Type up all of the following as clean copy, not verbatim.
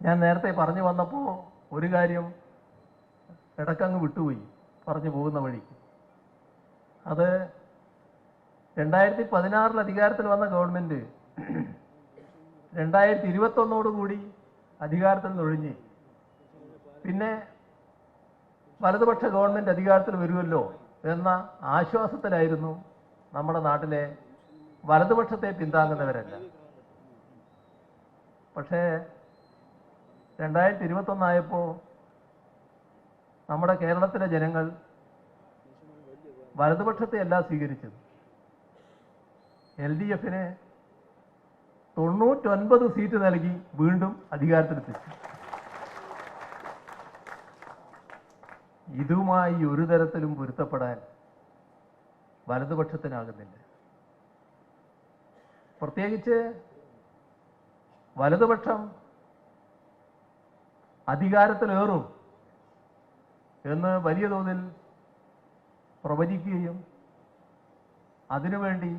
ഞാൻ നേരത്തെ പറഞ്ഞു വന്നപ്പോൾ ഒരു കാര്യം ഇടക്കങ്ങ് വിട്ടുപോയി പറഞ്ഞു പോകുന്ന വഴിക്ക്. അത് 2016 അധികാരത്തിൽ വന്ന ഗവൺമെൻറ് 2021 അധികാരത്തിൽ നൊഴിഞ്ഞ് പിന്നെ വലതുപക്ഷ ഗവൺമെൻറ് അധികാരത്തിൽ വരുമല്ലോ എന്ന ആശ്വാസത്തിലായിരുന്നു നമ്മുടെ നാട്ടിലെ വലതുപക്ഷത്തെ പിന്താങ്ങുന്നവരല്ല. പക്ഷേ 2021 ആയപ്പോൾ നമ്മുടെ കേരളത്തിലെ ജനങ്ങൾ വലതുപക്ഷത്തെ അല്ല സ്വീകരിച്ചത്. LDFന് 99 സീറ്റ് നൽകി വീണ്ടും അധികാരത്തിലെത്തിച്ചു. ഇതുമായി ഒരു തരത്തിലും പൊരുത്തപ്പെടാൻ വലതുപക്ഷത്തിനാകുന്നില്ല. പ്രത്യേകിച്ച് വലതുപക്ഷം അധികാരത്തിലേറും എന്ന് വലിയ തോതിൽ പ്രവചിക്കുകയും അതിനുവേണ്ടി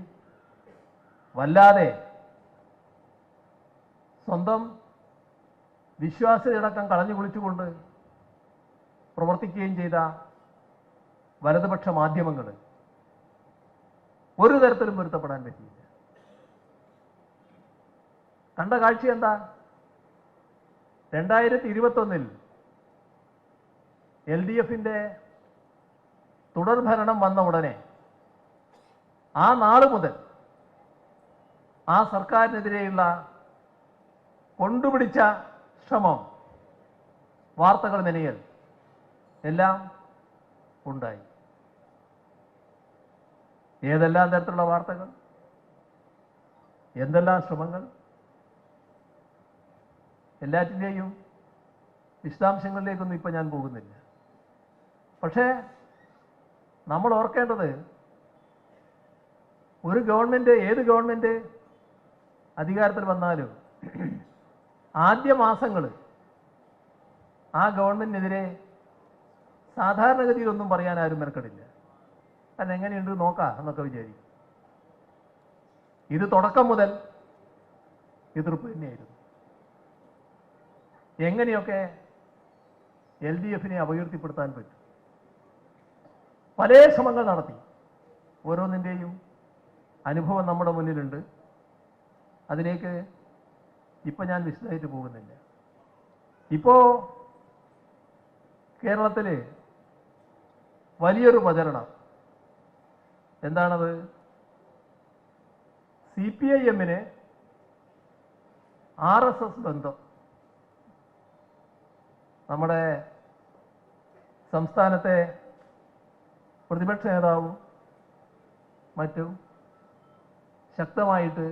വല്ലാതെ സ്വന്തം വിശ്വാസ്യതയടക്കം കളഞ്ഞു കുളിച്ചുകൊണ്ട് പ്രവർത്തിക്കുകയും ചെയ്ത വലതുപക്ഷ മാധ്യമങ്ങൾ ഒരു തരത്തിലും പൊരുത്തപ്പെടാൻ പറ്റിയില്ല. കണ്ട കാഴ്ച എന്താ? 2021 LDFന്റെ തുടർഭരണം വന്ന ഉടനെ ആ നാൾ മുതൽ ആ സർക്കാരിനെതിരെയുള്ള കൊണ്ടുപിടിച്ച ശ്രമം, വാർത്തകൾ മെനയൽ എല്ലാം ഉണ്ടായി. ഏതെല്ലാം തരത്തിലുള്ള വാർത്തകൾ, എന്തെല്ലാം ശ്രമങ്ങൾ, എല്ലാറ്റിൻ്റെയും വിശദാംശങ്ങളിലേക്കൊന്നും ഇപ്പം ഞാൻ പോകുന്നില്ല. പക്ഷേ നമ്മൾ ഓർക്കേണ്ടത്, ഒരു ഗവൺമെൻറ്, ഏത് ഗവൺമെൻറ് അധികാരത്തിൽ വന്നാലും ആദ്യ മാസങ്ങൾ ആ ഗവൺമെൻറ്റിനെതിരെ സാധാരണഗതിയിലൊന്നും പറയാൻ ആരും മെനക്കെടില്ല. അതെങ്ങനെയുണ്ട് നോക്കാം എന്നൊക്കെ വിചാരിക്കും. ഇത് തുടക്കം മുതൽ എതിർപ്പ് തന്നെയായിരുന്നു. എങ്ങനെയൊക്കെ LDFനെ അപകീർത്തിപ്പെടുത്താൻ പറ്റും? പല ശ്രമങ്ങൾ നടത്തി. ഓരോന്നിൻ്റെയും അനുഭവം നമ്മുടെ മുന്നിലുണ്ട്. അതിലേക്ക് ഇപ്പം ഞാൻ വിശദമായിട്ട് പോകുന്നില്ല. ഇപ്പോൾ കേരളത്തിൽ വലിയൊരു പ്രചരണം എന്താണത്? CPIMന് RSS ബന്ധം. നമ്മുടെ സംസ്ഥാനത്തെ പ്രതിപക്ഷ നേതാവും മറ്റും ശക്തമായിട്ട്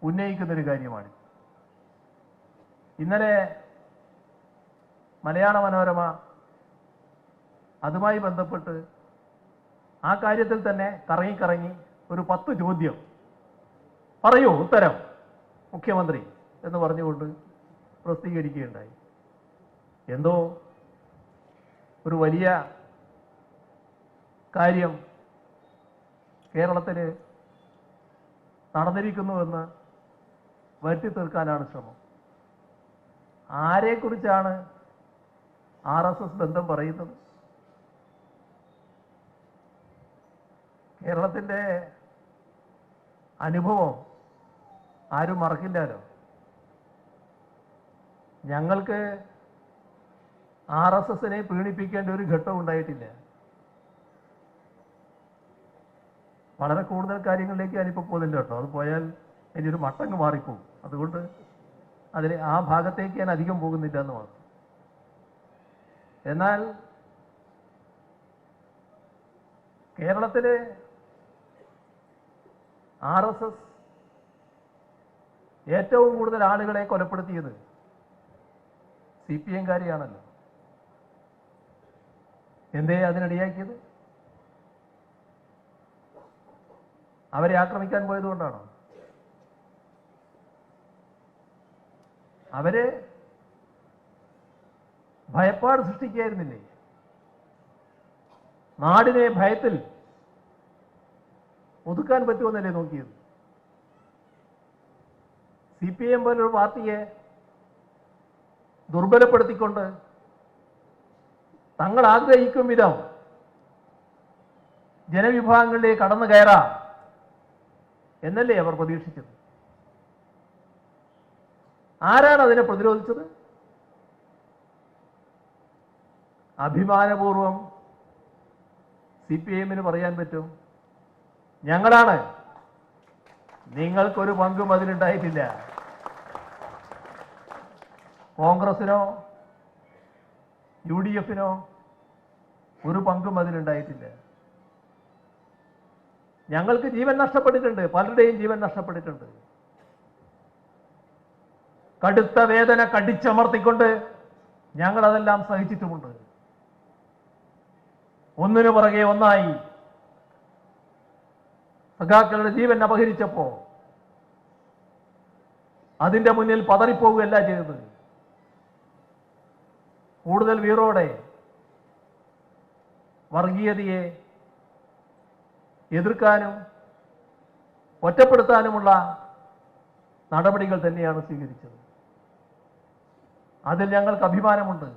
ഉന്നയിക്കുന്നൊരു കാര്യമാണ്. ഇന്നലെ മലയാള മനോരമ അതുമായി ബന്ധപ്പെട്ട് ആ കാര്യത്തിൽ തന്നെ കറങ്ങി ഒരു 10 ചോദ്യം പറയൂ ഉത്തരം മുഖ്യമന്ത്രി എന്ന് പറഞ്ഞുകൊണ്ട് പ്രസിദ്ധീകരിക്കുകയുണ്ടായി. എന്തോ ഒരു വലിയ കാര്യം കേരളത്തിൽ നടന്നിരിക്കുന്നുവെന്ന് വരുത്തി തീർക്കാനാണ് ശ്രമം. ആരെക്കുറിച്ചാണ് RSS ബന്ധം പറയുന്നത്? കേരളത്തിൻ്റെ അനുഭവം ആരും മറക്കില്ലല്ലോ. ഞങ്ങൾക്ക് RSSനെ പീഡിപ്പിക്കേണ്ട ഒരു ഘട്ടം ഉണ്ടായിട്ടില്ല. വളരെ കൂടുതൽ കാര്യങ്ങളിലേക്ക് ഞാനിപ്പോൾ പോകുന്നില്ല കേട്ടോ. അത് പോയാൽ ഇനിയൊരു മട്ടങ്ങ് മാറിപ്പോകും. അതുകൊണ്ട് ആ ഭാഗത്തേക്ക് ഞാൻ അധികം പോകുന്നില്ല എന്ന് മാത്രം. എന്നാൽ കേരളത്തിലെ RSS ഏറ്റവും കൂടുതൽ ആളുകളെ കൊലപ്പെടുത്തിയത് CPM-കാരെയാണല്ലോ. എന്തേ അതിനിടയാക്കിയത്? അവരെ ആക്രമിക്കാൻ പോയതുകൊണ്ടാണോ? അവര് ഭയപ്പാട് സൃഷ്ടിക്കുകയായിരുന്നില്ലേ? നാടിനെ ഭയത്തിൽ ഒതുക്കാൻ പറ്റുമെന്നല്ലേ നോക്കിയത്? CPM പോലൊരു പാർട്ടിയെ ദുർബലപ്പെടുത്തിക്കൊണ്ട് തങ്ങൾ ആഗ്രഹിക്കും വിധം ജനവിഭാഗങ്ങളിലേക്ക് കടന്നു കയറാം എന്നല്ലേ അവർ പ്രതീക്ഷിച്ചത്? ആരാണ് അതിനെ പ്രതിരോധിച്ചത്? അഭിമാനപൂർവം CPIM പറയാൻ പറ്റും, ഞങ്ങളാണ്, നിങ്ങൾക്കൊരു പങ്കും അതിലുണ്ടായിട്ടില്ല. കോൺഗ്രസിനോ UDF-നോ ഒരു പങ്കും അതിലുണ്ടായിട്ടില്ല. ഞങ്ങൾക്ക് ജീവൻ നഷ്ടപ്പെട്ടിട്ടുണ്ട്, പലരുടെയും ജീവൻ നഷ്ടപ്പെട്ടിട്ടുണ്ട്. കടുത്ത വേദന കടിച്ചമർത്തിക്കൊണ്ട് ഞങ്ങൾ അതെല്ലാം സഹിച്ചിട്ടുമുണ്ട്. ഒന്നിനു പുറകെ ഒന്നായി സഖാക്കളുടെ ജീവൻ അപഹരിച്ചപ്പോ അതിന്റെ മുന്നിൽ പതറിപ്പോവുകയല്ല ചെയ്തത്. കൂടുതൽ വീറോടെ വർഗീയതയെ എതിർക്കാനും ഒറ്റപ്പെടുത്താനുമുള്ള നടപടികൾ തന്നെയാണ് സ്വീകരിച്ചത്. അതിൽ ഞങ്ങൾക്ക് അഭിമാനമുണ്ട്.